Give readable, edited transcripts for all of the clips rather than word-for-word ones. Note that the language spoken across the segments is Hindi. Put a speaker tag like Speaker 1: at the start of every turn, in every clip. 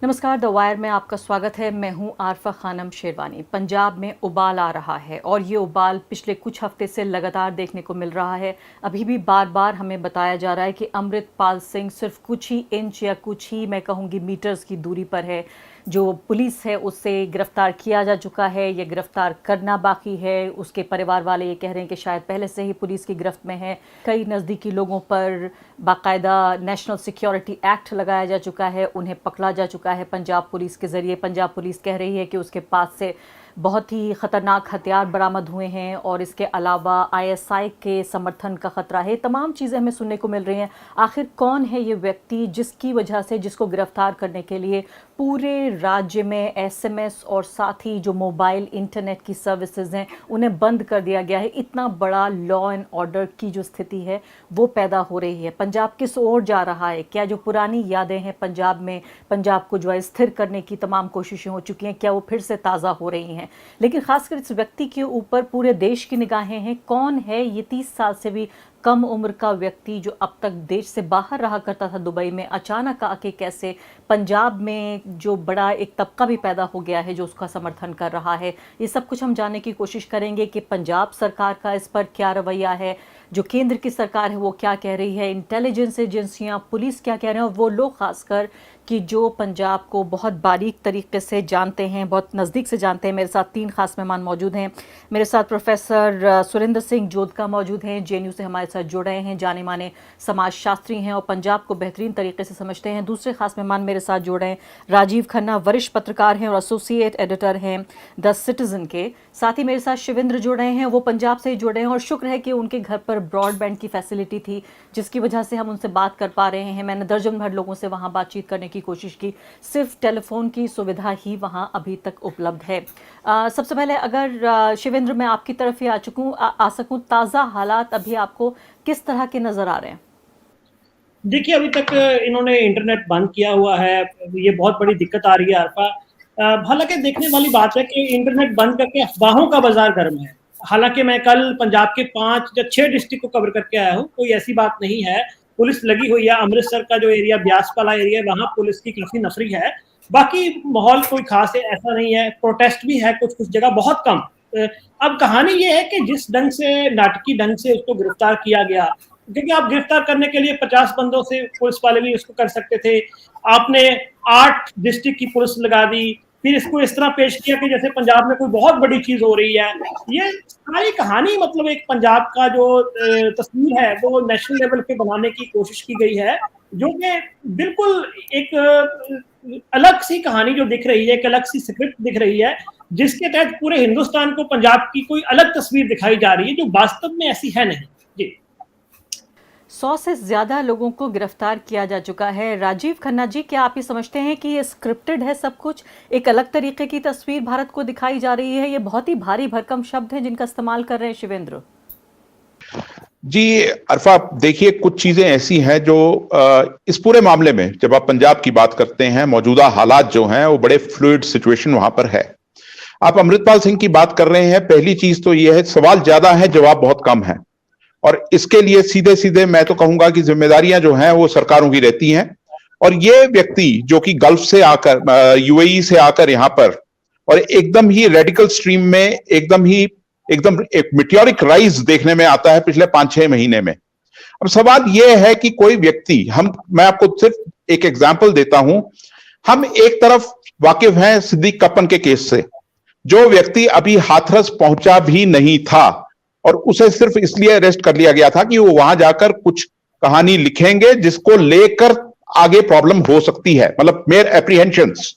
Speaker 1: नमस्कार, द वायर में आपका स्वागत है। मैं हूं आरफा खानम शेरवानी। पंजाब में उबाल आ रहा है और ये उबाल पिछले कुछ हफ्ते से लगातार देखने को मिल रहा है। अभी भी बार बार हमें बताया जा रहा है कि अमृतपाल सिंह सिर्फ कुछ ही इंच या कुछ ही, मैं कहूँगी, मीटर्स की दूरी पर है। जो पुलिस है उससे गिरफ्तार किया जा चुका है, ये गिरफ्तार करना बाकी है। उसके परिवार वाले ये कह रहे हैं कि शायद पहले से ही पुलिस की गिरफ्त में है। कई नज़दीकी लोगों पर बाकायदा नेशनल सिक्योरिटी एक्ट लगाया जा चुका है, उन्हें पकड़ा जा चुका है पंजाब पुलिस के ज़रिए। पंजाब पुलिस कह रही है कि उसके पास से बहुत ही ख़तरनाक हथियार बरामद हुए हैं और इसके अलावा आईएसआई के समर्थन का ख़तरा है। तमाम चीज़ें हमें सुनने को मिल रही हैं। आखिर कौन है ये व्यक्ति जिसकी वजह से, जिसको गिरफ्तार करने के लिए पूरे राज्य में एसएमएस और साथ ही जो मोबाइल इंटरनेट की सर्विसेज हैं उन्हें बंद कर दिया गया है। इतना बड़ा लॉ एंड ऑर्डर की जो स्थिति है वो पैदा हो रही है। पंजाब किस ओर जा रहा है? क्या जो पुरानी यादें हैं पंजाब में, पंजाब को जो है स्थिर करने की तमाम कोशिशें हो चुकी हैं, क्या वो फिर से ताज़ा हो रही हैं? लेकिन खासकर इस व्यक्ति के ऊपर पूरे देश की निगाहें हैं। कौन है ये 30 साल से भी कम उम्र का व्यक्ति जो अब तक देश से बाहर रहा करता था दुबई में, अचानक आके कैसे पंजाब में जो बड़ा एक तबका भी पैदा हो गया है जो उसका समर्थन कर रहा है? ये सब कुछ हम जानने की कोशिश करेंगे कि पंजाब सरकार का इस पर क्या रवैया है, जो केंद्र की सरकार है वो क्या कह रही है, इंटेलिजेंस एजेंसियां, पुलिस क्या कह रहे हैं, और वो लोग खासकर कि जो पंजाब को बहुत बारीक तरीके से जानते हैं, बहुत नज़दीक से जानते हैं। मेरे साथ 3 खास मेहमान मौजूद हैं। मेरे साथ प्रोफेसर सुरेंद्र सिंह जोधका मौजूद हैं, जेएनयू से हमारे साथ जुड़ रहे हैं, जाने माने समाजशास्त्री हैं और पंजाब को बेहतरीन तरीके से समझते हैं। दूसरे खास मेहमान मेरे साथ जुड़ रहे हैं, राजीव खन्ना वरिष्ठ पत्रकार हैं और एसोसिएट एडिटर हैं द सिटीजन के। साथ ही मेरे साथ शिवेंद्र जुड़ रहे हैं, वो पंजाब से ही जुड़ रहे हैं और शुक्र है कि उनके घर पर ब्रॉडबैंड की फैसिलिटी थी जिसकी वजह से हम उनसे बात कर पा रहे हैं। मैंने दर्जन भर लोगों से वहाँ बातचीत करने की कोशिश की, सिर्फ टेलीफोन की सुविधा ही वहाँ अभी तक उपलब्ध है। सबसे पहले अगर शिवेंद्र मैं आपकी तरफ ही आ सकूँ, ताज़ा हालात अभी आपको किस तरह के नज़र आ रहे हैं?
Speaker 2: देखिए, अभी तक इन्होंने इंटरनेट बंद किया हुआ है, ये बहुत बड़ी दिक्कत आ रही है आरफा। हालांकि देखने वाली बात है कि इंटरनेट बंद करके अफवाहों का बाजार गर्म है। हालांकि मैं कल पंजाब के 5 या 6 डिस्ट्रिक्ट को कवर करके आया हूँ, कोई ऐसी बात नहीं है। पुलिस लगी हुई है। अमृतसर का जो एरिया, ब्यास वाला एरिया, वहाँ पुलिस की काफी नफरी है। बाकी माहौल कोई खास है ऐसा नहीं है। प्रोटेस्ट भी है कुछ कुछ जगह, बहुत कम। अब कहानी ये है कि जिस ढंग से, नाटकीय ढंग से उसको गिरफ्तार किया गया, क्योंकि आप गिरफ्तार करने के लिए 50 बंदों से पुलिस वाले भी उसको कर सकते थे। आपने 8 डिस्ट्रिक्ट की पुलिस लगा दी, फिर इसको इस तरह पेश किया कि जैसे पंजाब में कोई बहुत बड़ी चीज हो रही है। ये सारी कहानी मतलब एक पंजाब का जो तस्वीर है वो नेशनल लेवल पे बनाने की कोशिश की गई है, जो कि बिल्कुल एक अलग सी कहानी जो दिख रही है, एक अलग सी स्क्रिप्ट दिख रही है, जिसके तहत पूरे हिंदुस्तान को पंजाब की कोई अलग तस्वीर दिखाई जा रही है जो वास्तव में ऐसी है नहीं। जी,
Speaker 1: 100 से ज़्यादा लोगों को गिरफ्तार किया जा चुका है। राजीव खन्ना जी, क्या आप ये समझते हैं कि ये स्क्रिप्टेड है सब कुछ, एक अलग तरीके की तस्वीर भारत को दिखाई जा रही है? ये बहुत ही भारी भरकम शब्द हैं जिनका इस्तेमाल कर रहे हैं शिवेंद्र।
Speaker 3: जी अरफा, देखिए कुछ चीजें ऐसी हैं जो इस पूरे मामले में, जब आप पंजाब की बात करते हैं, मौजूदा हालात जो हैं वो बड़े फ्लूइड सिचुएशन वहां पर है। आप अमृतपाल सिंह की बात कर रहे हैं, पहली चीज तो यह है, सवाल ज्यादा है, जवाब बहुत कम है। और इसके लिए सीधे सीधे मैं तो कहूंगा कि जिम्मेदारियां जो हैं वो सरकारों की रहती हैं। और ये व्यक्ति जो कि गल्फ से आकर, यूएई से आकर यहां पर, और एकदम ही रेडिकल स्ट्रीम में एकदम एक मिटियोरिक राइज देखने में आता है पिछले 5-6 महीने में। अब सवाल यह है कि कोई व्यक्ति, मैं आपको सिर्फ एक एग्जाम्पल देता हूं। हम एक तरफ वाकिफ हैं सिद्दीक कप्पन के केस से, जो व्यक्ति अभी हाथरस पहुंचा भी नहीं था और उसे सिर्फ इसलिए अरेस्ट कर लिया गया था कि वो वहां जाकर कुछ कहानी लिखेंगे जिसको लेकर आगे प्रॉब्लम हो सकती है, मतलब मेयर एप्रीहेंशंस।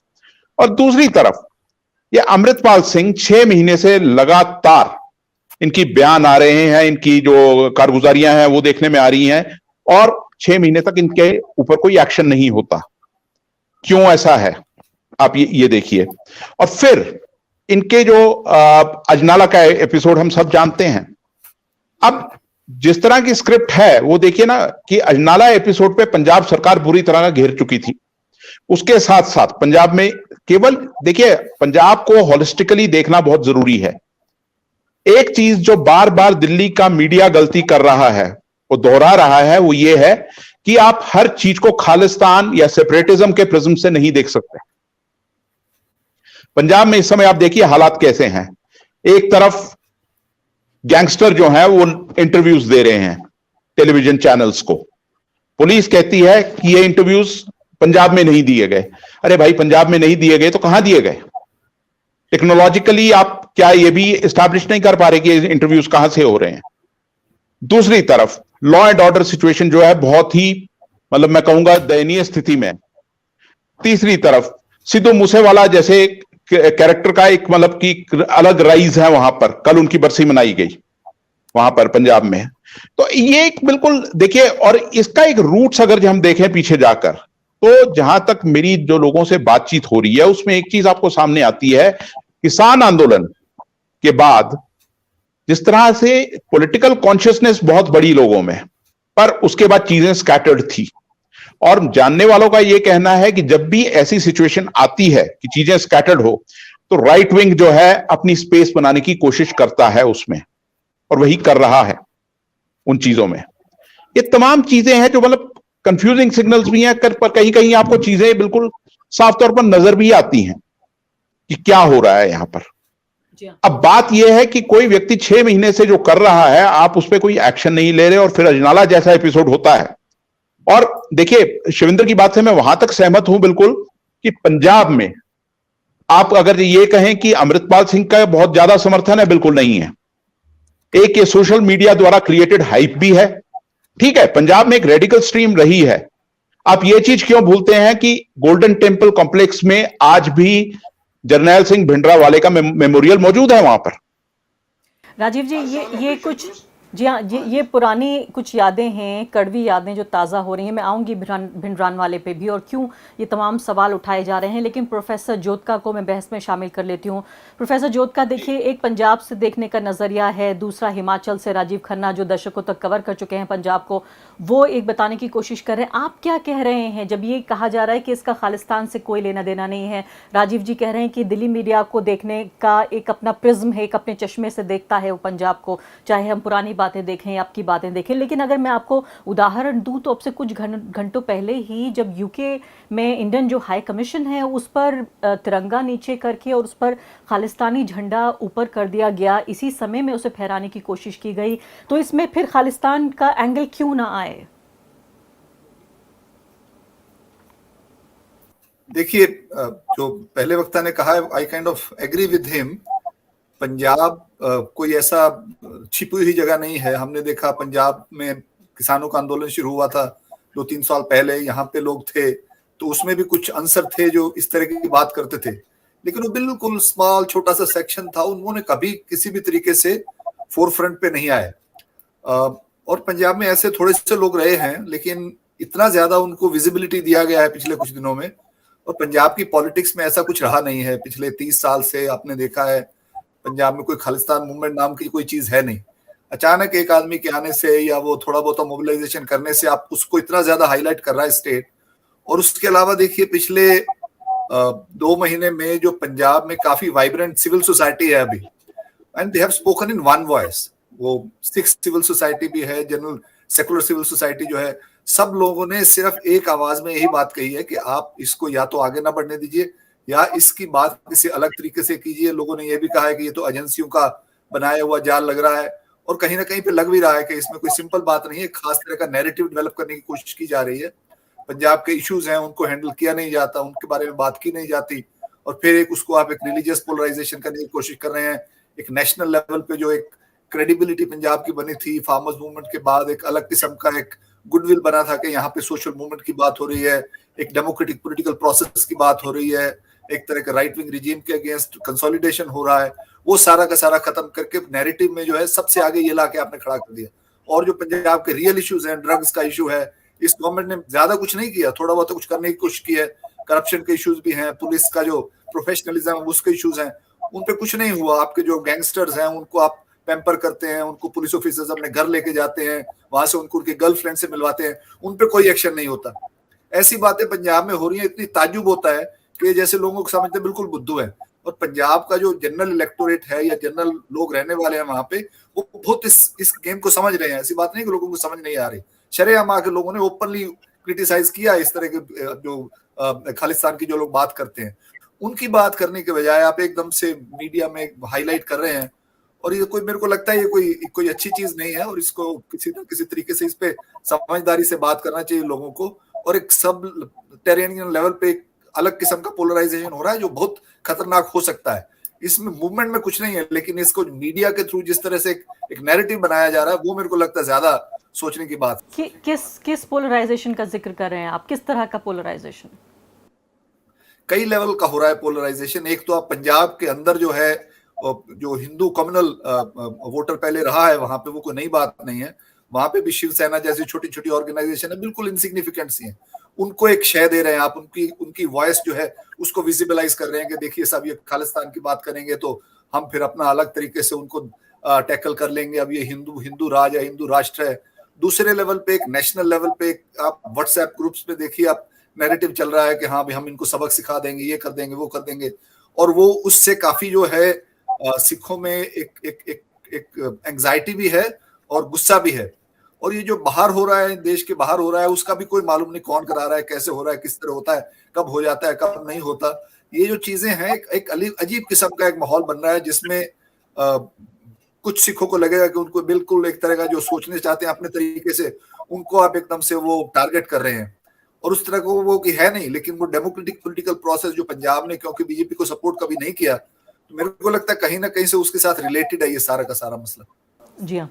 Speaker 3: और दूसरी तरफ ये अमृतपाल सिंह 6 महीने से लगातार इनकी बयान आ रहे हैं, इनकी जो कारगुजारियां हैं वो देखने में आ रही हैं, और 6 महीने तक इनके ऊपर कोई एक्शन नहीं होता। क्यों ऐसा है आप ये देखिए। और फिर इनके जो अजनाला का एपिसोड हम सब जानते हैं। अब जिस तरह की स्क्रिप्ट है वो देखिए ना, कि अजनाला एपिसोड पे पंजाब सरकार बुरी तरह घेर चुकी थी। उसके साथ साथ पंजाब में, केवल देखिए, पंजाब को होलिस्टिकली देखना बहुत जरूरी है। एक चीज जो बार बार दिल्ली का मीडिया गलती कर रहा है, वो दोहरा रहा है, वो ये है कि आप हर चीज को खालिस्तान या सेपरेटिज्म के प्रिज्म से नहीं देख सकते। पंजाब में इस समय आप देखिए हालात कैसे हैं। एक तरफ गैंगस्टर जो हैं वो इंटरव्यूज दे रहे हैं टेलीविजन चैनल्स को। पुलिस कहती है कि ये इंटरव्यूज पंजाब में नहीं दिए गए। अरे भाई, पंजाब में नहीं दिए गए तो कहां दिए गए? टेक्नोलॉजिकली आप क्या ये भी एस्टैब्लिश नहीं कर पा रहे कि इंटरव्यूज कहां से हो रहे हैं? दूसरी तरफ लॉ एंड ऑर्डर सिचुएशन जो है बहुत ही, मतलब मैं कहूंगा, दयनीय स्थिति में। तीसरी तरफ सिद्धू मूसेवाला जैसे कैरेक्टर का एक, मतलब कि अलग राइज है वहां पर। कल उनकी बरसी मनाई गई वहां पर पंजाब में। तो ये एक बिल्कुल देखिए, और इसका एक रूट्स अगर हम देखें पीछे जाकर, तो जहां तक मेरी जो लोगों से बातचीत हो रही है उसमें एक चीज आपको सामने आती है। किसान आंदोलन के बाद जिस तरह से पॉलिटिकल कॉन्शियसनेस बहुत बड़ी लोगों में, पर उसके बाद चीजें स्कैटर्ड थी। और जानने वालों का यह कहना है कि जब भी ऐसी सिचुएशन आती है कि चीजें स्कैटर्ड हो, तो राइट विंग जो है अपनी स्पेस बनाने की कोशिश करता है उसमें, और वही कर रहा है उन चीजों में। ये तमाम चीजें हैं जो मतलब कंफ्यूजिंग सिग्नल्स भी हैं, पर कहीं कहीं आपको चीजें बिल्कुल साफ तौर पर नजर भी आती हैं कि क्या हो रहा है यहां पर। अब बात यह है कि कोई व्यक्ति 6 महीने से जो कर रहा है, आप उस पर कोई एक्शन नहीं ले रहे, और फिर अजनाला जैसा एपिसोड होता है। और देखिए, शिविंदर की बात से मैं वहां तक सहमत हूं बिल्कुल कि पंजाब में आप अगर ये कहें कि अमृतपाल सिंह का बहुत ज्यादा समर्थन है, बिल्कुल नहीं है। एक ये सोशल मीडिया द्वारा क्रिएटेड हाइप भी है। ठीक है, पंजाब में एक रेडिकल स्ट्रीम रही है। आप ये चीज क्यों भूलते हैं कि गोल्डन टेम्पल कॉम्प्लेक्स में आज भी जरनैल सिंह भिंडरावाले का मेमोरियल मौजूद है वहां पर।
Speaker 1: राजीव जी, ये कुछ, जी हाँ, ये पुरानी कुछ यादें हैं, कड़वी यादें जो ताज़ा हो रही हैं। मैं आऊँगी भिंडरानवाले पे भी, और क्यों ये तमाम सवाल उठाए जा रहे हैं, लेकिन प्रोफेसर जोधका को मैं बहस में शामिल कर लेती हूँ। प्रोफेसर जोधका, देखिए, एक पंजाब से देखने का नज़रिया है, दूसरा हिमाचल से राजीव खन्ना जो दशकों तक कवर कर चुके हैं पंजाब को, वो एक बताने की कोशिश कर रहे हैं। आप क्या कह रहे हैं जब ये कहा जा रहा है कि इसका खालिस्तान से कोई लेना देना नहीं है? राजीव जी कह रहे हैं कि दिल्ली मीडिया को देखने का एक अपना प्रिज्म है, एक अपने चश्मे से देखता है वो पंजाब को, चाहे हम पुरानी बातें देखें, आपकी बातें देखें। लेकिन अगर मैं आपको उदाहरण दूं, तो अब से कुछ घंटों पहले ही जब यूके में इंडियन जो हाई कमीशन है उस पर तिरंगा नीचे करके और उस पर खालिस्तानी झंडा ऊपर कर दिया गया, इसी समय में उसे फहराने की कोशिश की गई। तो इसमें फिर खालिस्तान का एंगल क्यों ना आए?
Speaker 4: देखिए, जो पहले वक्ता ने कहा, I kind of agree with him. Punjab कोई ऐसा छिपी हुई जगह नहीं है। हमने देखा पंजाब में किसानों का आंदोलन शुरू हुआ था 2-3 साल पहले, यहाँ पे लोग थे, तो उसमें भी कुछ अंसर थे जो इस तरह की बात करते थे, लेकिन वो बिल्कुल स्मॉल छोटा सा सेक्शन था। उन्होंने कभी किसी भी तरीके से फोर फ्रंट पे नहीं आए। और पंजाब में ऐसे थोड़े से लोग रहे हैं, लेकिन इतना ज्यादा उनको विजिबिलिटी दिया गया है पिछले कुछ दिनों में। और पंजाब की पॉलिटिक्स में ऐसा कुछ रहा नहीं है पिछले 30 साल से। आपने देखा है पंजाब में कोई खालिस्तान मूवमेंट नाम की कोई चीज है नहीं। अचानक एक आदमी के आने से या वो थोड़ा बहुत मोबिलाइजेशन करने से आप उसको इतना ज्यादा हाईलाइट कर रहा है स्टेट। और उसके अलावा देखिए, पिछले 2 महीने में जो पंजाब में काफी वाइब्रेंट सिविल सोसाइटी है अभी, and they have spoken in one voice. वो 6 सिविल सोसाइटी भी है, जनरल सेकुलर सिविल सोसाइटी जो है, सब लोगों ने सिर्फ एक आवाज में यही बात कही है कि आप इसको या तो आगे ना बढ़ने दीजिए या इसकी बात किसी अलग तरीके से कीजिए। लोगों ने यह भी कहा है कि ये तो एजेंसियों का बनाया हुआ जाल लग रहा है, और कहीं ना कहीं पे लग भी रहा है कि इसमें कोई सिंपल बात नहीं है। खास तरह का नैरेटिव डेवलप करने की कोशिश की जा रही है। पंजाब के इश्यूज हैं, उनको हैंडल किया नहीं जाता, उनके बारे में बात की नहीं जाती, और फिर एक उसको आप एक रिलीजियस पोलराइजेशन करने की कोशिश कर रहे हैं। एक नेशनल लेवल पे जो एक क्रेडिबिलिटी पंजाब की बनी थी फार्मर्स मूवमेंट के बाद, एक अलग किस्म का एक गुडविल बना था कि यहाँ पे सोशल मूवमेंट की बात हो रही है, एक डेमोक्रेटिक पॉलिटिकल प्रोसेस की बात हो रही है, एक तरह का राइट विंग रिजीम के अगेंस्ट कंसोलिडेशन हो रहा है, वो सारा का सारा खत्म करके नैरेटिव में जो है सबसे आगे ये लाके आपने खड़ा कर दिया। और जो पंजाब के रियल इश्यूज हैं, ड्रग्स का इशू है, इस गवर्नमेंट ने ज्यादा कुछ नहीं किया, थोड़ा बहुत कुछ करने की कोशिश की है। करप्शन के इश्यूज भी हैं, पुलिस का जो प्रोफेशनलिज्म उसके इश्यूज हैं, उन पे कुछ नहीं हुआ। आपके जो गैंगस्टर्स हैं उनको आप पैम्पर करते हैं, उनको पुलिस ऑफिसर्स अपने घर लेके जाते हैं, वहां से उनको उनके गर्लफ्रेंड से मिलवाते हैं, उन पे कोई एक्शन नहीं होता। ऐसी बातें पंजाब में हो रही है, इतनी ताज्जुब होता है कि जैसे लोगों को समझते बिल्कुल बुद्धू है। और पंजाब का जो जनरल इलेक्टोरेट है या जनरल लोग रहने वाले हैं वहां पे, वो बहुत इस गेम को समझ रहे हैं। ऐसी बात नहीं कि लोगों को समझ नहीं आ रही। शरेआम आके लोगों ने ओपनली क्रिटिसाइज किया इस तरह के जो खालिस्तान की जो लोग बात करते हैं। उनकी बात करने के बजाय आप एकदम से मीडिया में हाईलाइट कर रहे हैं, और ये कोई, मेरे को लगता है ये कोई अच्छी चीज नहीं है, और इसको किसी न किसी तरीके से इस पे समझदारी से बात करना चाहिए लोगों को। और एक सब टेरेनियन लेवल पे एक अलग किस्म का पोलराइजेशन हो रहा है जो बहुत खतरनाक हो सकता है। इसमें मूवमेंट में कुछ नहीं है, लेकिन इसको मीडिया के थ्रू जिस तरह से एक नैरेटिव बनाया जा रहा है, वो मेरे को लगता है ज्यादा सोचने की बात।
Speaker 1: किस पोलराइजेशन का जिक्र कर रहे हैं आप? किस तरह का पोलराइजेशन?
Speaker 4: कई लेवल का हो रहा है पोलराइजेशन। एक तो आप पंजाब के अंदर जो है, जो हिंदू कम्युनल वोटर पहले रहा है, वहां पे वो कोई नई बात नहीं है। वहां पे भी शिवसेना जैसी छोटी छोटी ऑर्गेनाइजेशन है, बिल्कुल इनसिग्निफिकेंट सी है, उनको एक शय दे रहे हैं आप, उनकी वॉइस जो है उसको विजिबलाइज कर रहे हैं कि देखिए सब ये खालिस्तान की बात करेंगे तो हम फिर अपना अलग तरीके से उनको टैकल कर लेंगे, अब ये हिंदू राज है, हिंदू राष्ट्र है। दूसरे लेवल पे, एक नेशनल लेवल पे, आप व्हाट्सएप ग्रुप्स पे देखिए, आप नैरेटिव चल रहा है कि हाँ भाई हम इनको सबक सिखा देंगे, ये कर देंगे, वो कर देंगे, और वो उससे काफी जो है सिखों में एक एंजाइटी भी है और गुस्सा भी है। और ये जो बाहर हो रहा है, देश के बाहर हो रहा है, उसका भी कोई मालूम नहीं कौन करा रहा है, कैसे हो रहा है, किस तरह होता है, कब हो जाता है, कब नहीं होता। ये जो चीजें हैं, एक अजीब किस्म का एक माहौल बन रहा है जिसमें कुछ सिखों को लगेगा कि उनको बिल्कुल एक तरह का जो सोचने चाहते हैं अपने तरीके से, उनको आप एकदम से वो टारगेट कर रहे हैं, और उस तरह को वो कि है नहीं। लेकिन वो डेमोक्रेटिक पॉलिटिकल प्रोसेस जो पंजाब ने, क्योंकि बीजेपी को सपोर्ट कभी नहीं किया, तो मेरे को लगता है कहीं ना कहीं से उसके साथ रिलेटेड है ये सारा का सारा मसला।
Speaker 1: जी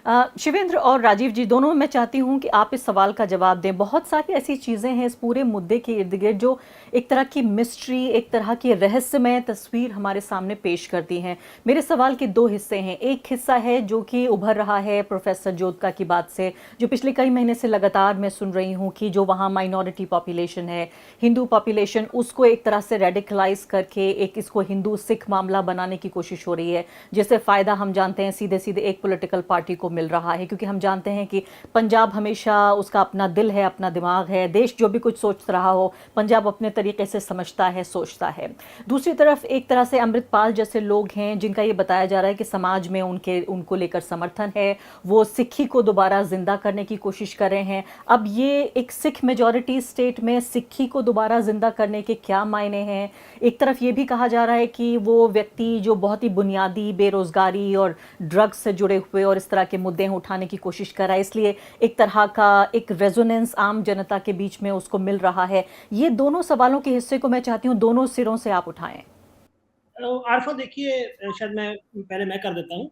Speaker 1: हाँ, शिवेंद्र और राजीव जी, दोनों मैं चाहती हूँ कि आप इस सवाल का जवाब दें। बहुत सारी ऐसी चीज़ें हैं इस पूरे मुद्दे के इर्द गिर्द जो एक तरह की मिस्ट्री, एक तरह की रहस्यमय तस्वीर हमारे सामने पेश करती हैं। मेरे सवाल के दो हिस्से हैं। एक हिस्सा है जो कि उभर रहा है प्रोफेसर जोधका की बात से, जो पिछले कई महीने से लगातार मैं सुन रही हूँ कि जो वहाँ माइनॉरिटी पॉपुलेशन है, हिंदू पॉपुलेशन, उसको एक तरह से रेडिकलाइज करके एक इसको हिंदू सिख मामला बनाने की कोशिश हो रही है, जिससे फ़ायदा हम जानते हैं सीधे सीधे एक पॉलिटिकल पार्टी को मिल रहा है। क्योंकि हम जानते हैं कि पंजाब हमेशा, उसका अपना दिल है, अपना दिमाग है, देश जो भी कुछ सोच रहा हो पंजाब अपने तरीके से समझता है, सोचता है। दूसरी तरफ एक तरह से अमृतपाल जैसे लोग हैं जिनका ये बताया जा रहा है कि समाज में उनको लेकर समर्थन है, वो सिक्खी को दोबारा जिंदा करने की कोशिश कर रहे हैं। अब ये एक सिख मेजॉरिटी स्टेट में सिक्खी को दोबारा जिंदा करने के क्या मायने हैं? एक तरफ ये भी कहा जा रहा है कि वो व्यक्ति जो बहुत ही बुनियादी बेरोजगारी और ड्रग्स से जुड़े हुए और इस तरह के मुद्दे उठाने की कोशिश कर रहा है, इसलिए एक तरह का एक रेजोनेंस आम जनता के बीच में उसको मिल रहा है। ये दोनों सवालों के हिस्से को मैं चाहती हूँ दोनों सिरों से आप उठाएं।
Speaker 2: आरफा, देखिए, शायद मैं कर देता हूँ।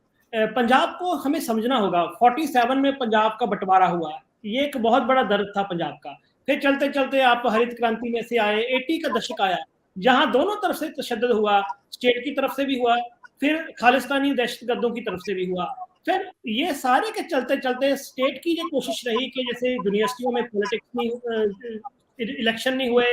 Speaker 2: पंजाब को हमें समझना होगा। 47 में पंजाब का बंटवारा हुआ, ये एक बहुत बड़ा दर्द था पंजाब का। फिर चलते चलते आप हरित क्रांति में से आए, 80 का दशक आया जहां दोनों तरफ से तशद्दुद हुआ, स्टेट की तरफ से भी हुआ, फिर खालिस्तानी दहशतगर्दों की तरफ से भी हुआ। फिर ये सारे के चलते चलते स्टेट की ये कोशिश रही कि जैसे यूनिवर्सिटियों में पॉलिटिक्स नहीं, इलेक्शन नहीं हुए।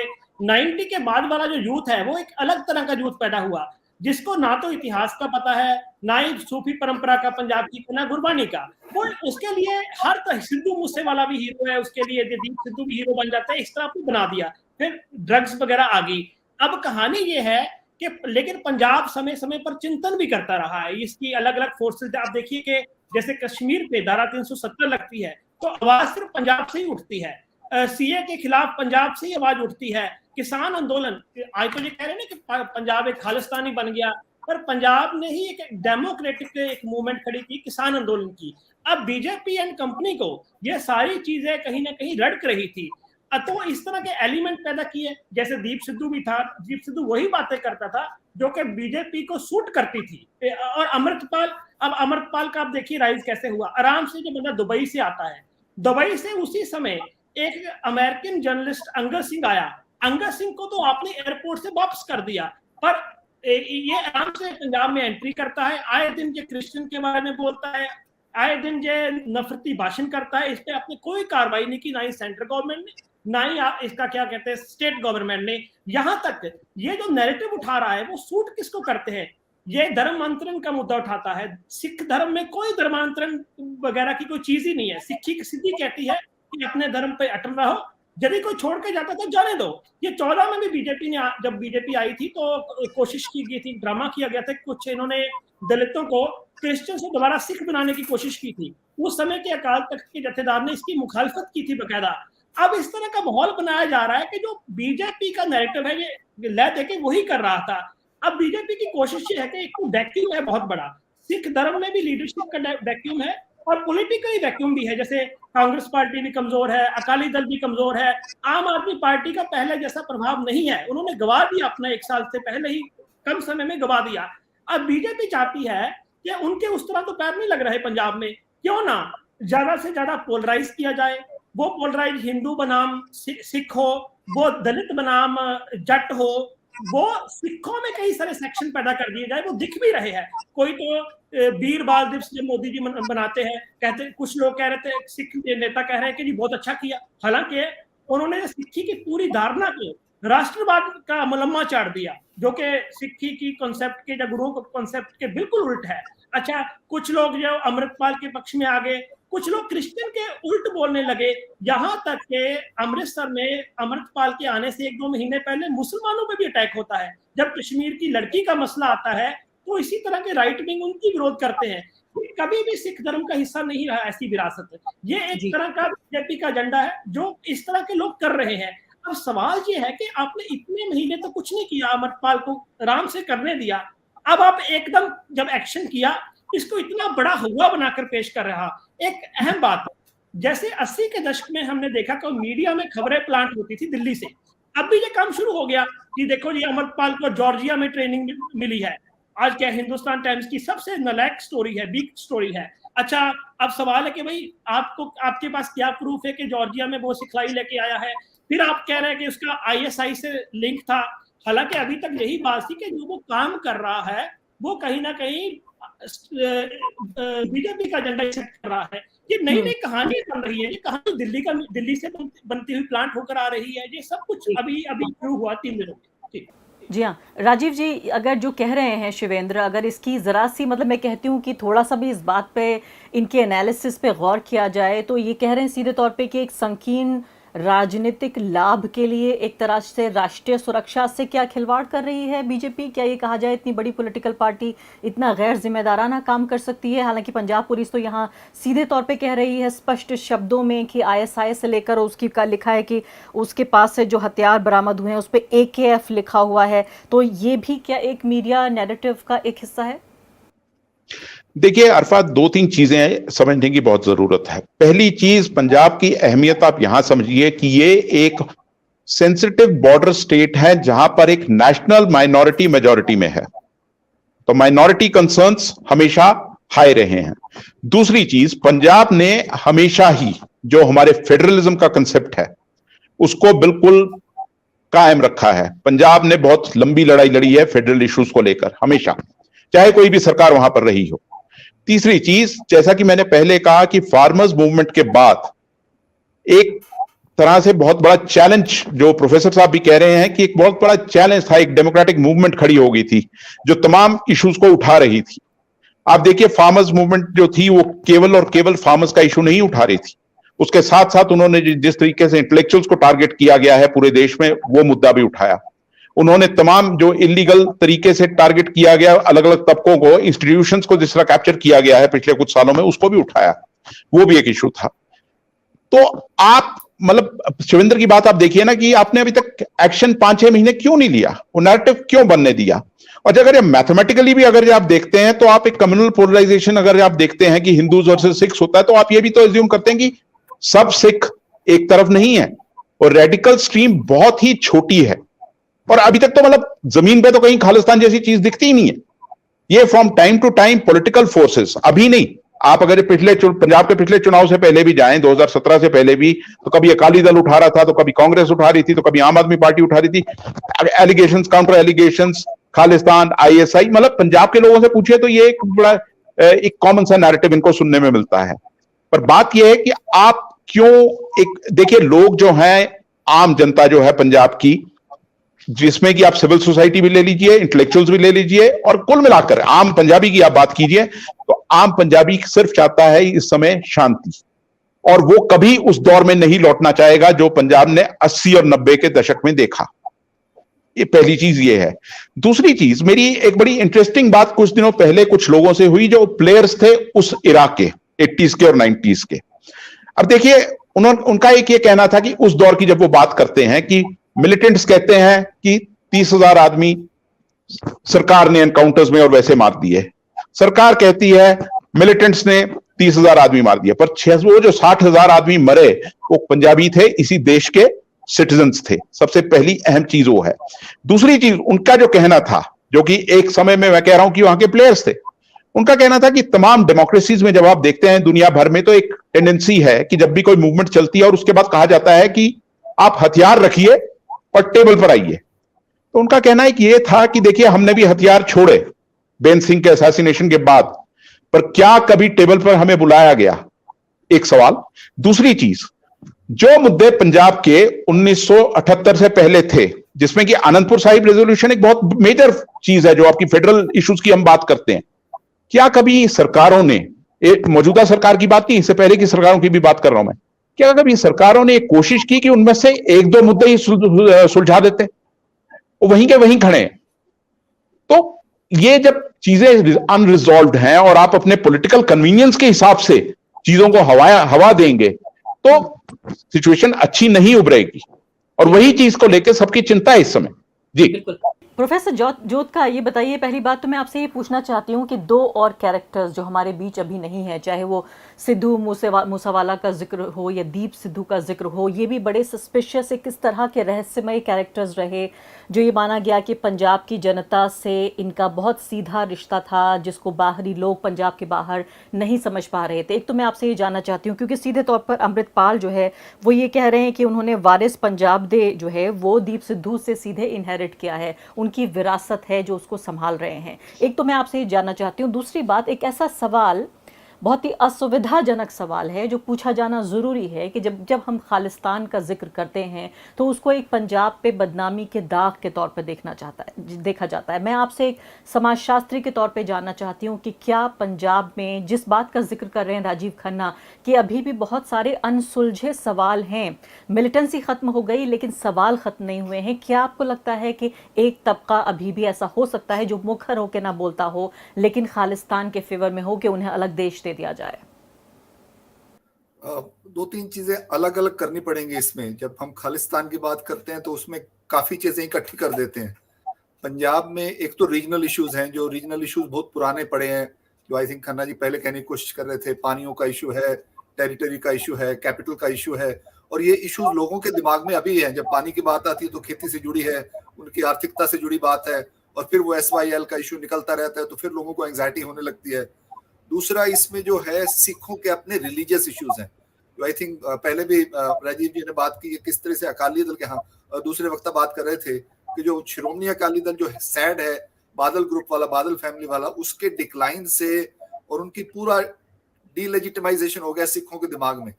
Speaker 2: 90 के बाद वाला जो यूथ है वो एक अलग तरह का यूथ पैदा हुआ, जिसको ना तो इतिहास का पता है, ना ही सूफी परंपरा का पंजाब की, ना गुरबानी का। वो उसके लिए हर तरह, सिद्धू मूसेवाला भी हीरो है, उसके लिए दीप सिद्धू भी हीरो बन जाता है, इस तरह को बना दिया। फिर ड्रग्स वगैरह आ गई। अब कहानी ये है कि लेकिन पंजाब समय समय पर चिंतन भी करता रहा है, इसकी अलग अलग फोर्सेस। आप देखिए कि जैसे कश्मीर पे धारा 370 लगती है तो आवाज सिर्फ पंजाब से ही उठती है, सीए के खिलाफ पंजाब से ही आवाज उठती है, किसान आंदोलन, आज तो ये कह रहे हैं ना कि पंजाब एक खालिस्तानी बन गया, पर पंजाब ने ही एक डेमोक्रेटिक एक मूवमेंट खड़ी की, किसान आंदोलन की। अब बीजेपी एंड कंपनी को ये सारी चीजें कहीं ना कहीं रड़क रही थी, तो इस तरह के एलिमेंट पैदा किए। जैसे दीप सिद्धू भी था, दीप सिद्धू वही बातें करता था जो कि बीजेपी को सूट करती थी। और अमृतपाल, अब अमृतपाल का आप देखिए राइज कैसे हुआ। आराम से जो बंदा दुबई से आता है, दुबई से उसी समय एक अमेरिकन जर्नलिस्ट अंगद सिंह आया, अंगद सिंह को तो आपने एयरपोर्ट से वापस कर दिया, पर ये आराम से पंजाब में एंट्री करता है, आए दिन ये क्रिश्चियन के बारे में बोलता है, आए दिन ये नफरती भाषण करता है। इस पे आपने कोई कार्रवाई नहीं की, ना ही सेंट्रल गवर्नमेंट ने, ना ही इसका क्या कहते हैं स्टेट गवर्नमेंट ने। यहां तक ये जो नैरेटिव उठा रहा है वो सूट किसको करते हैं? ये धर्मांतरण का मुद्दा उठाता है। सिख धर्म में कोई धर्मांतरण वगैरह की कोई चीज ही नहीं है। सिक्खी की सीधी कहती है कि अपने धर्म पे अटल रहो, यदि कोई छोड़ के जाता तो जाने दो। ये 14 में भी बीजेपी ने, जब बीजेपी आई थी तो कोशिश की गई थी, ड्रामा किया गया था, कुछ इन्होंने दलितों को क्रिश्चियन से दोबारा सिख बनाने की कोशिश की थी। उस समय के अकाल तख्त के जथेदार ने इसकी मुखालफत की थी बकायदा। अब इस तरह का माहौल बनाया जा रहा है कि जो बीजेपी का नैरेटिव है ये ले देके वही कर रहा था। अब बीजेपी की कोशिश ये है कि एक वैक्यूम है बहुत बड़ा, सिख धर्म में भी लीडरशिप का वैक्यूम है और पॉलिटिकली वैक्यूम भी है। जैसे कांग्रेस पार्टी भी कमजोर है, अकाली दल भी कमजोर है, आम आदमी पार्टी का पहले जैसा प्रभाव नहीं है, उन्होंने गवा दिया अपना 1 साल से पहले ही, कम समय में गवा दिया। अब बीजेपी चाहती है कि उनके उस तरह तो पैर नहीं लग रहे पंजाब में, क्यों ना ज्यादा से ज्यादा पोलराइज किया जाए। वो पोलराइज हिंदू बनाम सिख हो, वो दलित बनाम जट हो, वो सिखों में कई सारे सेक्शन पैदा कर दिए जाए, वो दिख भी रहे हैं। कोई तो वीर बाल दिवस जब मोदी जी बनाते हैं, कहते, कुछ लोग कह रहे थे, सिख नेता कह रहे हैं कि जी बहुत अच्छा किया, हालांकि उन्होंने सिक्खी की पूरी धारणा को राष्ट्रवाद का मुलम्मा चाड़ दिया, जो कि सिक्खी की कॉन्सेप्ट के या गुरुओं के कॉन्सेप्ट के बिल्कुल उल्ट है। अच्छा, कुछ लोग जो अमृतपाल के पक्ष में आ गए, कुछ लोग क्रिश्चियन के उल्ट बोलने लगे, यहाँ तक कि अमृतसर में अमृतपाल के आने से 1-2 महीने पहले मुसलमानों पे भी अटैक होता है। जब कश्मीर की लड़की का मसला आता है तो इसी तरह के राइट विंग उनकी विरोध करते हैं। कभी भी सिख धर्म का हिस्सा नहीं रहा ऐसी विरासत। ये एक तरह का बीजेपी का एजेंडा है जो इस तरह के लोग कर रहे हैं। अब सवाल ये है कि आपने इतने महीने तो कुछ नहीं किया, अमृतपाल को आराम से करने दिया, अब आप एकदम जब एक्शन किया इसको इतना बड़ा हुआ बनाकर पेश कर रहा। एक अहम बात, जैसे 80 के दशक में हमने देखा कि मीडिया में खबरें प्लांट होती थी दिल्ली से, अब भी ये काम शुरू हो गया कि देखो जी अमृतपाल को जॉर्जिया में ट्रेनिंग मिली है। आज क्या हिंदुस्तान टाइम्स की सबसे नालायक स्टोरी है, वीक स्टोरी है। अच्छा, अब सवाल है कि भाई आपके पास क्या प्रूफ है कि जॉर्जिया में वो सिखलाई लेके आया है? फिर आप कह रहे हैं कि उसका ISI से लिंक था, हालांकि अभी तक यही बात थी कि जो वो काम कर रहा है वो कहीं ना कहीं बीजेपी का एजेंडा सेट कर रहा है। ये नई नई कहानी बन रही है, ये कहानी दिल्ली से बनती हुई प्लांट होकर आ रही है। ये सब कुछ अभी शुरू हुआ 3 दिनों में।
Speaker 1: जी हाँ, राजीव जी, अगर जो कह रहे हैं शिवेंद्र, अगर इसकी ज़रा सी मतलब मैं कहती हूँ कि थोड़ा सा भी इस बात पे, इनके एनालिसिस पे गौर किया जाए तो ये कह रहे हैं सीधे तौर पे कि एक संकीर्ण राजनीतिक लाभ के लिए एक तरह से राष्ट्रीय सुरक्षा से क्या खिलवाड़ कर रही है बीजेपी? क्या ये कहा जाए इतनी बड़ी पॉलिटिकल पार्टी इतना गैर जिम्मेदाराना काम कर सकती है? हालांकि पंजाब पुलिस तो यहाँ सीधे तौर पे कह रही है स्पष्ट शब्दों में कि ISI से लेकर उसकी का लिखा है कि उसके पास से जो हथियार बरामद हुए हैं उस पर AKF लिखा हुआ है। तो ये भी क्या एक मीडिया नैरेटिव का एक हिस्सा है?
Speaker 3: देखिए अरफा, 2-3 चीजें समझने की बहुत जरूरत है। पहली चीज, पंजाब की अहमियत आप यहां समझिए कि ये एक सेंसिटिव बॉर्डर स्टेट है जहां पर एक नेशनल माइनॉरिटी मेजॉरिटी में है, तो माइनॉरिटी कंसर्न्स हमेशा हाई रहे हैं। दूसरी चीज, पंजाब ने हमेशा ही जो हमारे फेडरलिज्म का कंसेप्ट है उसको बिल्कुल कायम रखा है। पंजाब ने बहुत लंबी लड़ाई लड़ी है फेडरल इश्यूज को लेकर, हमेशा, चाहे कोई भी सरकार वहां पर रही हो। तीसरी चीज, जैसा कि मैंने पहले कहा कि फार्मर्स मूवमेंट के बाद एक तरह से बहुत बड़ा चैलेंज, जो प्रोफेसर साहब भी कह रहे हैं कि एक बहुत बड़ा चैलेंज था, एक डेमोक्रेटिक मूवमेंट खड़ी हो गई थी जो तमाम इश्यूज को उठा रही थी। आप देखिए, फार्मर्स मूवमेंट जो थी वो केवल और केवल फार्मर्स का इशू नहीं उठा रही थी, उसके साथ साथ उन्होंने जिस तरीके से इंटेलेक्चुअल्स को टारगेट किया गया है पूरे देश में, वो मुद्दा भी उठाया। उन्होंने तमाम जो इलीगल तरीके से टारगेट किया गया अलग अलग तबकों को, इंस्टीट्यूशंस को जिस तरह कैप्चर किया गया है पिछले कुछ सालों में, उसको भी उठाया, वो भी एक इशू था। तो आप मतलब शिवेंद्र की बात आप देखिए ना कि आपने अभी तक एक्शन 5-6 महीने क्यों नहीं लिया, वो नैरेटिव क्यों बनने दिया? और अगर ये मैथमेटिकली भी अगर आप देखते हैं तो आप एक कम्युनल पोलराइजेशन अगर आप देखते हैं कि हिंदूज वर्सेस सिख्स होता है, तो आप ये भी तो एज्यूम करते हैं कि सब सिख एक तरफ नहीं है और रेडिकल स्ट्रीम बहुत ही छोटी है। और अभी तक तो मतलब जमीन पे तो कहीं खालिस्तान जैसी चीज दिखती ही नहीं है। ये from time to time political forces, अभी नहीं, आप अगर पंजाब के पिछले चुनाव से पहले भी जाएं, 2017 से पहले भी, तो कभी अकाली दल उठा रहा था, तो कभी कांग्रेस उठा रही थी, तो कभी आम आदमी पार्टी उठा रही थी allegations, counter allegations, Khalistan, ISI। मतलब पंजाब के लोगों से पूछिए तो ये एक बड़ा एक कॉमन सा नैरेटिव इनको सुनने में मिलता है। पर बात यह है कि आप क्यों, एक देखिए, लोग जो हैं, आम जनता जो है पंजाब की, जिसमें कि आप सिविल सोसाइटी भी ले लीजिए, इंटेलेक्चुअल्स भी ले लीजिए, और कुल मिलाकर आम पंजाबी की आप बात कीजिए तो आम पंजाबी सिर्फ चाहता है इस समय शांति, और वो कभी उस दौर में नहीं लौटना चाहेगा जो पंजाब ने 80 और 90 के दशक में देखा। ये पहली चीज ये है। दूसरी चीज, मेरी एक बड़ी इंटरेस्टिंग बात कुछ दिनों पहले कुछ लोगों से हुई जो प्लेयर्स थे उस इरा के, 80s के और 90s के। अब देखिए, उनका एक ये कहना था कि उस दौर की जब वो बात करते हैं कि मिलिटेंट्स कहते हैं कि 30,000 आदमी सरकार ने एनकाउंटर्स में और वैसे मार दिए, सरकार कहती है मिलिटेंट्स ने 30,000 आदमी मार दिया, पर वो जो 60,000 आदमी मरे वो पंजाबी थे, इसी देश के सिटीजन्स थे। सबसे पहली अहम चीज वो है। दूसरी चीज उनका जो कहना था, जो कि एक समय में मैं कह रहा हूं कि वहां के प्लेयर्स थे, उनका कहना था कि तमाम डेमोक्रेसीज में जब आप देखते हैं दुनिया भर में, तो एक टेंडेंसी है कि जब भी कोई मूवमेंट चलती है और उसके बाद कहा जाता है कि आप हथियार रखिए और टेबल पर आइए। तो उनका कहना है कि यह था कि देखिए हमने भी हथियार छोड़े बेन सिंह के असैसिनेशन के बाद, पर क्या कभी टेबल पर हमें बुलाया गया? एक सवाल। दूसरी चीज, जो मुद्दे पंजाब के 1978 से पहले थे, जिसमें कि आनंदपुर साहिब रेजोल्यूशन एक बहुत मेजर चीज है, जो आपकी फेडरल इश्यूज की हम बात करते हैं, क्या कभी सरकारों ने, एक मौजूदा सरकार की बात की, इससे पहले की सरकारों की भी बात कर रहा हूं मैं, क्या कभी सरकारों ने एक कोशिश की कि उनमें से एक दो मुद्दे ही सुलझा देते? वो वहीं के वहीं खड़े हैं। तो ये जब चीजें अनरिजॉल्व्ड हैं और आप अपने पॉलिटिकल कन्वीनियंस के हिसाब से चीजों को हवा देंगे, तो सिचुएशन अच्छी नहीं उभरेगी। और वही चीज को लेकर सबकी चिंता है इस समय। जी
Speaker 1: बिल्कुल। प्रोफेसर जोत का ये बताइए, पहली बात तो मैं आपसे ये पूछना चाहती हूँ कि दो और कैरेक्टर्स जो हमारे बीच अभी नहीं है, चाहे वो सिद्धू मूसेवाला का जिक्र हो या दीप सिद्धू का जिक्र हो, ये भी बड़े सस्पिशियस एक किस तरह के रहस्यमय कैरेक्टर्स रहे, जो ये माना गया कि पंजाब की जनता से इनका बहुत सीधा रिश्ता था, जिसको बाहरी लोग पंजाब के बाहर नहीं समझ पा रहे थे। एक तो मैं आपसे ये जानना चाहती हूँ, क्योंकि सीधे तौर पर अमृतपाल जो है वो ये कह रहे हैं कि उन्होंने वारिस पंजाब दे जो है वो दीप सिद्धू से सीधे इनहेरिट किया है, उनकी विरासत है जो उसको संभाल रहे हैं। एक तो मैं आपसे ये जानना चाहती हूँ। दूसरी बात, एक ऐसा सवाल, बहुत ही असुविधाजनक सवाल है जो पूछा जाना ज़रूरी है कि जब हम खालिस्तान का जिक्र करते हैं तो उसको एक पंजाब पे बदनामी के दाग के तौर पे देखा जाता है। मैं आपसे एक समाजशास्त्री के तौर पे जानना चाहती हूँ कि क्या पंजाब में, जिस बात का जिक्र कर रहे हैं राजीव खन्ना, कि अभी भी बहुत सारे अनसुलझे सवाल हैं, मिलिटेंसी ख़त्म हो गई लेकिन सवाल ख़त्म नहीं हुए हैं, क्या आपको लगता है कि एक तबका अभी भी ऐसा हो सकता है जो मुखर होकर ना बोलता हो लेकिन खालिस्तान के फेवर में हो कि उन्हें अलग देश दिया जाए?
Speaker 4: दो तीन चीजें अलग अलग करनी पड़ेंगी इसमें। जब हम खालिस्तान की बात करते हैं तो उसमें काफी चीजें इकट्ठी कर देते हैं। पंजाब में एक तो रीजनल इश्यूज हैं, जो रीजनल इश्यूज बहुत पुराने पड़े हैं, जो आई थिंक खन्ना जी पहले कहने की कोशिश कर रहे थे। पानियों का इशू है, टेरिटरी का इशू है, कैपिटल का इशू है, और ये इश्यूज लोगों के दिमाग में अभी है। जब पानी की बात आती है तो खेती से जुड़ी है, उनकी आर्थिकता से जुड़ी बात है, और फिर वो SYL का इशू निकलता रहता है तो फिर लोगों को एंग्जाइटी होने लगती है। दूसरा इसमें जो है सिखों के अपने रिलीजियस इश्यूज हैं, जो आई थिंक पहले भी राजीव जी ने बात की, किस तरह से अकाली दल के, हाँ दूसरे वक्ता बात कर रहे थे कि जो श्रोमणी अकाली दल जो सैड है, बादल ग्रुप वाला, बादल फैमिली वाला, उसके डिक्लाइन से और उनकी पूरा डीलेजिटिमाइजेशन हो गया सिखों के दिमाग में।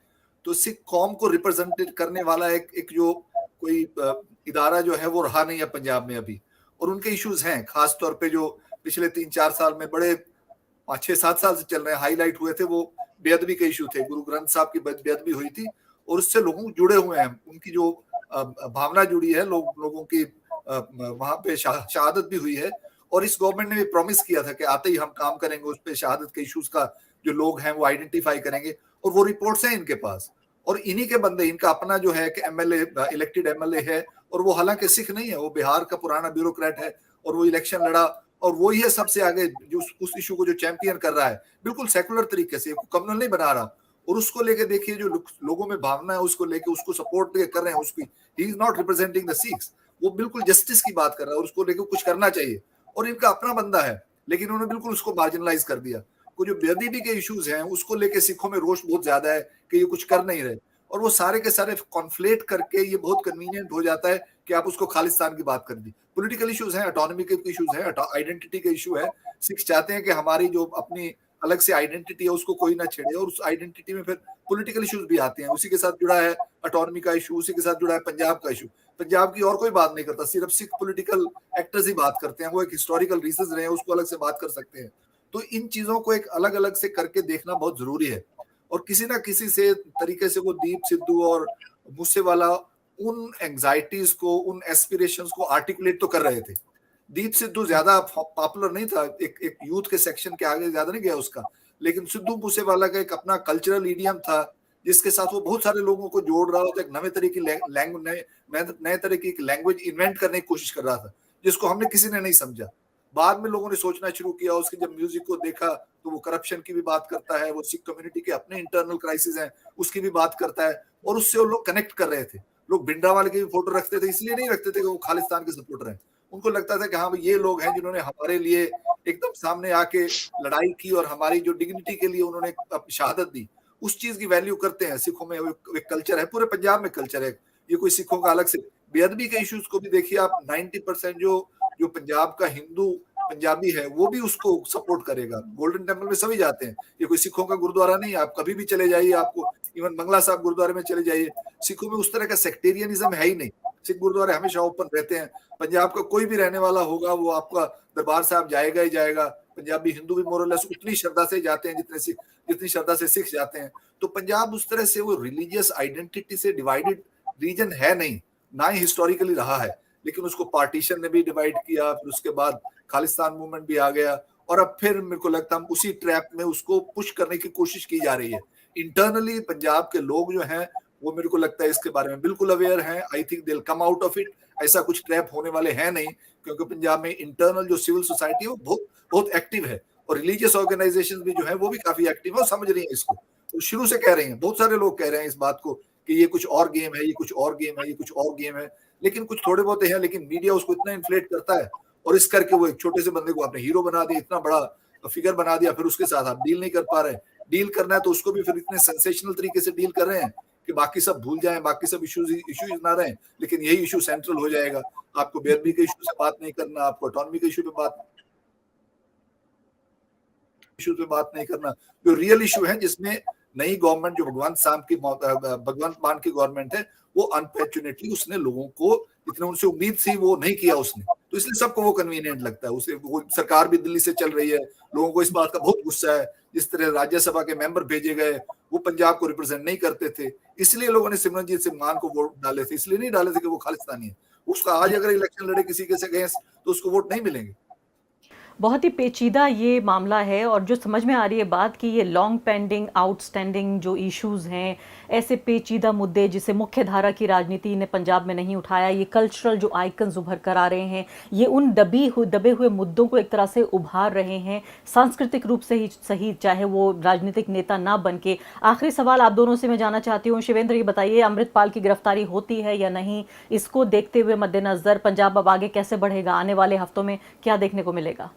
Speaker 4: तो सिख कौम को रिप्रेजेंट करने वाला एक जो कोई इदारा जो है वो रहा नहीं है पंजाब में अभी। और उनके इश्यूज हैं, खास तौर पे जो पिछले 3-4 साल में बड़े 5-6-7 साल से चल रहे हैं, हाईलाइट हुए थे, वो बेअदबी के इशू थे। गुरु ग्रंथ साहब की बेअदबी हुई थी और उससे लोगों जुड़े हुए हैं, उनकी जो भावना जुड़ी है, लोगों की वहां पे शहादत भी हुई है। और इस गवर्नमेंट ने भी प्रॉमिस किया था कि आते ही हम काम करेंगे उस पे, शहादत के इश्यूज का जो लोग हैं वो आइडेंटिफाई करेंगे, और वो रिपोर्ट्स हैं इनके पास। और इन्हीं के बंदे, इनका अपना जो है कि MLA, इलेक्टेड MLA है, और वो हालांकि सिख नहीं है, वो बिहार का पुराना ब्यूरोक्रेट है, और वो इलेक्शन लड़ा, और वो ही है सबसे आगे जो उस इशू को जो चैंपियन कर रहा है, बिल्कुल सेकुलर तरीके से, कम्युनल नहीं बना रहा। और उसको लेके देखिए जो लोगों में भावना है, उसको लेके उसको सपोर्ट कर रहे हैं, उसकी he is not representing the Sikhs, वो बिल्कुल जस्टिस की बात कर रहा है और उसको लेके कुछ करना चाहिए। और इनका अपना बंदा है, लेकिन उन्होंने बिल्कुल उसको मार्जिनलाइज कर दिया। वो जो बेअदबी के इश्यूज हैं उसको लेके सिखों में रोष बहुत ज्यादा है कि ये कुछ कर नहीं रहे, और वो सारे के सारे कॉन्फ्लेट करके ये बहुत कन्वीनियंट हो जाता है कि आप उसको खालिस्तान की बात कर दी। पॉलिटिकल इश्यूज हैं, ऑटोनॉमी के इश्यूज हैं, आइडेंटिटी के इशू है। सिख चाहते हैं कि हमारी जो अपनी अलग से आइडेंटिटी है उसको कोई ना छेड़े, और उस आइडेंटिटी में फिर पॉलिटिकल इश्यूज भी आते हैं। उसी के साथ जुड़ा है ऑटोनॉमी का इशू, उसी के साथ जुड़ा है पंजाब का इशू। पंजाब की और कोई बात नहीं करता, सिर्फ सिख पॉलिटिकल एक्टर्स ही बात करते हैं, वो एक हिस्टोरिकल रीजंस रहे हैं, उसको अलग से बात कर सकते हैं। तो इन चीजों को एक अलग अलग से करके देखना बहुत जरूरी है। और किसी ना किसी से तरीके से वो दीप सिद्धू और मूसेवाला उन एंजाइटीज को, उन एस्पिरेशंस को आर्टिकुलेट तो कर रहे थे। दीप सिद्धू ज्यादा पॉपुलर नहीं था, एक यूथ के सेक्शन के आगे ज्यादा नहीं गया उसका, लेकिन सिद्धू मूसेवाला का एक अपना कल्चरल इडियम था जिसके साथ वो बहुत सारे लोगों को जोड़ रहा था, एक नए तरह की लैंग्वेज इन्वेंट करने की कोशिश कर रहा था, जिसको हमने किसी ने नहीं समझा। बाद में लोगों ने सोचना शुरू किया, उसके जब म्यूजिक को देखा तो वो करप्शन की भी बात करता है, वो सिख कम्युनिटी के अपने इंटरनल क्राइसिस हैं उसकी भी बात करता है, और उससे वो लोग कनेक्ट कर रहे थे। लोग भिंडरावाले की भी फोटो रखते थे, इसलिए नहीं रखते थे कि वो खालिस्तान के सपोर्टर हैं, उनको लगता था कि हाँ ये लोग हैं जिन्होंने हमारे लिए एकदम सामने आके लड़ाई की और हमारी जो डिग्निटी के लिए उन्होंने अपनी शहादत दी, उस चीज की वैल्यू करते हैं। सिखों में एक कल्चर है, पूरे पंजाब में कल्चर है, ये कोई सिखों का अलग से। बेअदबी के इश्यूज को भी देखिए आप, 90% जो पंजाब का हिंदू पंजाबी है वो भी उसको सपोर्ट करेगा। गोल्डन टेम्पल में सभी जाते हैं, ये कोई सिखों का गुरुद्वारा नहीं है, आप कभी भी चले जाइए, आपको इवन बंगला साहब गुरुद्वारे में चले जाइए, सिखों में उस तरह का सेक्टेरियनिज्म है ही नहीं। सिख गुरुद्वारे हमेशा ओपन रहते हैं, पंजाब का कोई भी रहने वाला होगा वो आपका दरबार साहब जाएगा ही जाएगा। पंजाबी हिंदू भी मोरलेस उतनी श्रद्धा से जाते हैं जितनी श्रद्धा से सिख जाते हैं। तो पंजाब उस तरह से वो रिलीजियस आइडेंटिटी से डिवाइडेड रीजन है नहीं, ना ही हिस्टोरिकली रहा है, लेकिन उसको पार्टीशन ने भी डिवाइड किया, फिर उसके बाद खालिस्तान मूवमेंट भी आ गया, और अब फिर मेरे को लगता है उसी ट्रैप में उसको पुश करने की कोशिश की जा रही है। इंटरनली पंजाब के लोग जो हैं वो मेरे को लगता है इसके बारे में बिल्कुल अवेयर हैं। I think they will come out of it. ऐसा कुछ ट्रैप होने वाले हैं नहीं, क्योंकि पंजाब में इंटरनल जो सिविल सोसाइटी है वो बहुत बहुत एक्टिव है, और रिलीजियस ऑर्गेनाइजेशन भी जो है वो भी काफी एक्टिव है और समझ रही है इसको। तो शुरू से कह रहे हैं, बहुत सारे लोग कह रहे हैं इस बात को कि ये कुछ और गेम है, ये कुछ और गेम है, ये कुछ और गेम है, लेकिन कुछ थोड़े बहुत हैं, लेकिन मीडिया उसको इतना इन्फ्लेट करता है, और इस करके वो एक छोटे से बंदे को आपने हीरो बना दिया, इतना बड़ा फिगर बना दिया, फिर उसके साथ आप डील नहीं कर पा रहे। डील करना है तो उसको भी फिर इतने सेंसेशनल तरीके से डील कर रहे हैं कि बाकी सब भूल जाएं, बाकी सब इश्यूज ना रहें, लेकिन यही इशू सेंट्रल हो जाएगा। आपको बेअदबी के इशू से बात नहीं करना, आपको ऑटोनॉमी के इशू पे बात नहीं करना। जो रियल इशू है जिसमें नई गवर्नमेंट जो भगवंत मान की गवर्नमेंट है, वो अनफॉर्चुनेटली उसने लोगों को जितने उनसे उम्मीद थी वो नहीं किया उसने, तो इसलिए सबको वो कन्वीनियंट लगता है। उसे वो सरकार भी दिल्ली से चल रही है, लोगों को इस बात का बहुत गुस्सा है। जिस तरह राज्यसभा के मेंबर भेजे गए वो पंजाब को रिप्रेजेंट नहीं करते थे, इसलिए लोगों ने सिमरनजीत सिंह मान को वोट डाले थे, इसलिए नहीं डाले थे कि वो खालिस्तानी है। उसका आज अगर इलेक्शन लड़े किसी के से अगेंस्ट तो उसको वोट नहीं मिलेंगे।
Speaker 1: बहुत ही पेचीदा ये मामला है, और जो समझ में आ रही है बात कि ये लॉन्ग पेंडिंग आउटस्टैंडिंग जो इश्यूज हैं, ऐसे पेचीदा मुद्दे जिसे मुख्य धारा की राजनीति ने पंजाब में नहीं उठाया, ये कल्चरल जो आइकन्स उभर कर आ रहे हैं, ये उन दबे हुए मुद्दों को एक तरह से उभार रहे हैं, सांस्कृतिक रूप से ही सही, चाहे वो राजनीतिक नेता ना बन के। आखिरी सवाल आप दोनों से मैं जानना चाहती हूँ, शिवेंद्र ये बताइए, अमृतपाल की गिरफ्तारी होती है या नहीं, इसको देखते हुए मद्देनजर पंजाब अब आगे कैसे बढ़ेगा, आने वाले हफ्तों में क्या देखने को मिलेगा?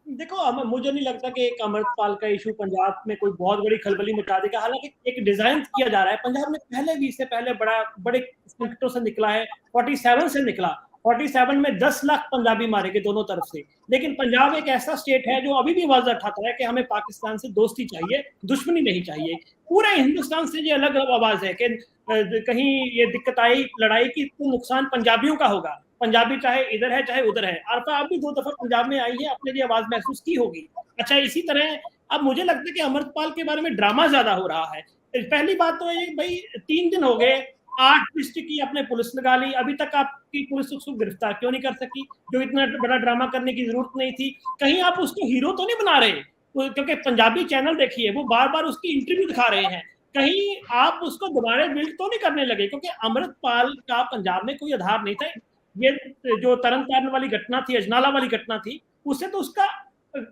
Speaker 2: देखो, मुझे नहीं लगता कि एक अमृतपाल का इशू पंजाब में कोई बहुत बड़ी खलबली मचा देगा। हालांकि एक डिजाइन किया जा रहा है, पंजाब में पहले भी, इससे पहले बड़े संकटों से निकला है, 47 से निकला, 47 में 10 लाख पंजाबी मारे गए दोनों तरफ से। लेकिन पंजाब एक ऐसा स्टेट है जो अभी भी आवाज उठाता है कि हमें पाकिस्तान से दोस्ती चाहिए, दुश्मनी नहीं चाहिए। पूरे हिंदुस्तान से ये अलग आवाज है कि कहीं ये दिक्कत आई लड़ाई की तो नुकसान पंजाबियों का होगा, पंजाबी चाहे इधर है चाहे उधर है। आरफा आप भी 2 दफा पंजाब में आई है, अपने लिए आवाज महसूस की होगी। अच्छा, इसी तरह अब मुझे लगता है कि अमृतपाल के बारे में ड्रामा ज्यादा हो रहा है। पहली बात तो ये भाई 3 दिन हो गए, 8 डिस्ट्रिक्ट की आपने पुलिस लगा ली, अभी तक आपकी पुलिस उसको गिरफ्तार क्यों नहीं कर सकी, जो इतना बड़ा ड्रामा करने की जरूरत नहीं थी। कहीं आप उसको हीरो तो नहीं बना रहे, क्योंकि पंजाबी चैनल देखिए वो बार बार उसकी इंटरव्यू दिखा रहे हैं, कहीं आप उसको दोबारा बिल्ड तो नहीं करने लगे, क्योंकि अमृतपाल का पंजाब में कोई आधार नहीं था। ये जो तरन तारण वाली घटना थी, अजनाला वाली घटना थी, उससे तो उसका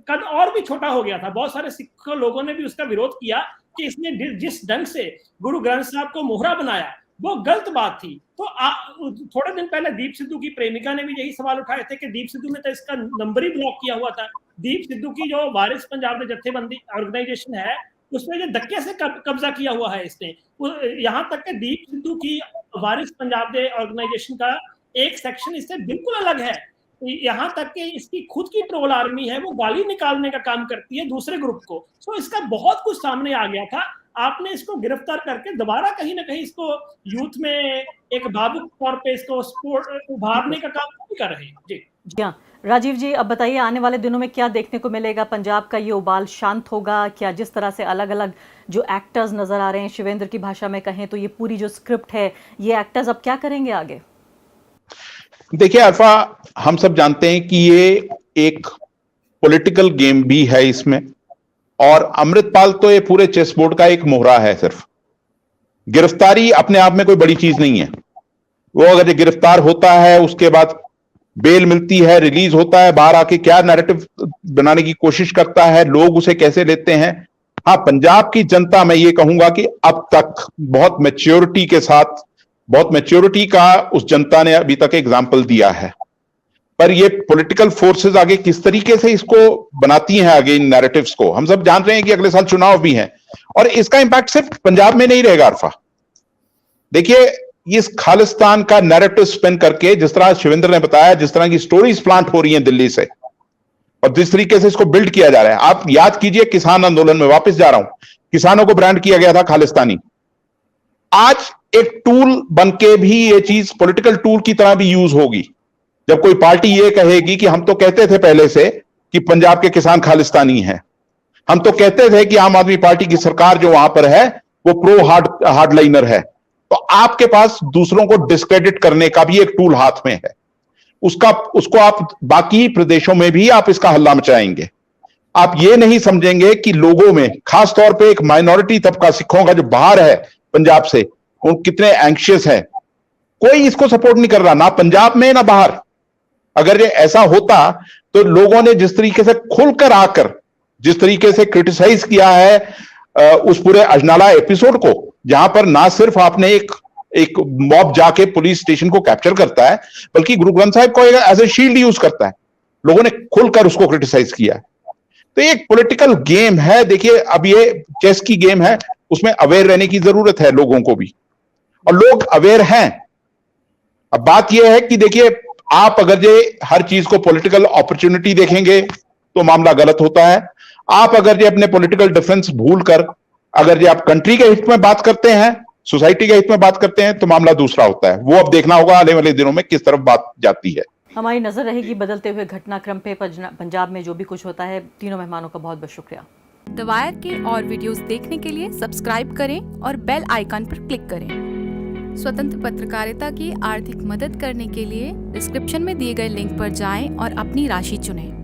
Speaker 2: कद और भी छोटा हो गया था। बहुत सारे सिख लोगों ने भी उसका विरोध किया कि इसने जिस ढंग से गुरु ग्रंथ साहब को मोहरा बनाया वो गलत बात थी। तो थोड़े दिन पहले दीप सिद्धू की प्रेमिका ने भी यही सवाल उठाए थे कि दीप सिद्धू ने तो इसका नंबर ही ब्लॉक किया हुआ था। दीप सिद्धू की जो वारिस पंजाब में जत्थेबंदी ऑर्गेनाइजेशन है उसमें जो धक्के से कब्जा किया हुआ है इसने, यहाँ तक कि दीप सिद्धू की वारिस पंजाब दे ऑर्गेनाइजेशन का एक सेक्शन इससे बिल्कुल अलग है। यहाँ तक कि इसकी खुद की ट्रोल आर्मी है, वो गाली निकालने का काम करती है दूसरे ग्रुप को। तो इसका बहुत कुछ सामने आ गया था। आपने इसको गिरफ्तार करके दोबारा कहीं ना कहीं इसको यूथ में एक भावुक तौर पे इसको स्पोर्ट उभारने का काम नहीं कर रहे हैं। जी
Speaker 1: हाँ, राजीव जी अब बताइए, आने वाले दिनों में क्या देखने को मिलेगा? पंजाब का ये उबाल शांत होगा क्या? जिस तरह से अलग अलग जो एक्टर्स नजर आ रहे हैं, शिवेंद्र की भाषा में कहें तो ये पूरी जो स्क्रिप्ट है, ये एक्टर्स अब क्या करेंगे आगे?
Speaker 3: देखिए अरफा, हम सब जानते हैं कि ये एक पॉलिटिकल गेम भी है इसमें, और अमृतपाल तो ये पूरे चेस बोर्ड का एक मोहरा है सिर्फ। गिरफ्तारी अपने आप में कोई बड़ी चीज नहीं है। वो अगर ये गिरफ्तार होता है, उसके बाद बेल मिलती है, रिलीज होता है, बाहर आके क्या नैरेटिव बनाने की कोशिश करता है, लोग उसे कैसे लेते हैं। हाँ, पंजाब की जनता, मैं ये कहूंगा कि अब तक बहुत मैच्योरिटी के साथ, बहुत मैच्योरिटी का उस जनता ने अभी तक एग्जाम्पल दिया है। पर ये पॉलिटिकल फोर्सेस आगे किस तरीके से इसको बनाती हैं, आगे इन नैरेटिव्स को, हम सब जान रहे हैं कि अगले साल चुनाव भी हैं और इसका इंपैक्ट सिर्फ पंजाब में नहीं रहेगा अरफा। देखिए, इस खालिस्तान का नैरेटिव स्पिन करके, जिस तरह शिवेंद्र ने बताया, जिस तरह की स्टोरीज प्लांट हो रही हैं दिल्ली से और जिस तरीके से इसको बिल्ड किया जा रहा है, आप याद कीजिए किसान आंदोलन में, वापस जा रहा हूं, किसानों को ब्रांड किया गया था खालिस्तानी। आज एक टूल बनके भी ये चीज पॉलिटिकल टूल की तरह भी यूज होगी। जब कोई पार्टी ये कहेगी कि हम तो कहते थे पहले से कि पंजाब के किसान खालिस्तानी हैं, हम तो कहते थे कि आम आदमी पार्टी की सरकार जो वहां पर है वो प्रो हार्डलाइनर है, तो आपके पास दूसरों को डिस्क्रेडिट करने का भी एक टूल हाथ में है। उसको आप बाकी प्रदेशों में भी आप इसका हल्ला मचाएंगे। आप ये नहीं समझेंगे कि लोगों में, खासतौर पे एक माइनॉरिटी तबका सिखों का जो बाहर है पंजाब से, वो कितने एंग्शियस है। कोई इसको सपोर्ट नहीं कर रहा, ना पंजाब में ना बाहर। अगर ये ऐसा होता तो लोगों ने जिस तरीके से खुलकर आकर, जिस तरीके से क्रिटिसाइज किया है उस पूरे अजनाला एपिसोड को, जहां पर ना सिर्फ आपने एक मॉब जाके पुलिस स्टेशन को कैप्चर करता है, बल्कि गुरु ग्रंथ साहिब को एज ए शील्ड यूज करता है, लोगों ने खुलकर उसको क्रिटिसाइज किया है। तो ये एक पॉलिटिकल गेम है। देखिए, अब ये चेस की गेम है, उसमें अवेयर रहने की जरूरत है लोगों को भी, और लोग अवेयर हैं। अब बात यह है कि देखिए, आप अगर ये हर चीज को पॉलिटिकल अपॉर्चुनिटी देखेंगे तो मामला गलत होता है। आप अगर ये अपने पॉलिटिकल डिफरेंस भूलकर अगर ये आप कंट्री के हित में बात करते हैं, सोसाइटी के हित में बात करते हैं, तो मामला दूसरा होता है। वो अब देखना होगा आने वाले दिनों में किस तरफ बात जाती है।
Speaker 1: हमारी नजर रहेगी बदलते हुए घटनाक्रम पे, पंजाब में जो भी कुछ होता है। तीनों मेहमानों का बहुत बहुत शुक्रिया।
Speaker 5: द वायर के और वीडियोस देखने के लिए सब्सक्राइब करें और बेल आइकन पर क्लिक करें। स्वतंत्र पत्रकारिता की आर्थिक मदद करने के लिए डिस्क्रिप्शन में दिए गए लिंक पर जाएं और अपनी राशि चुनें।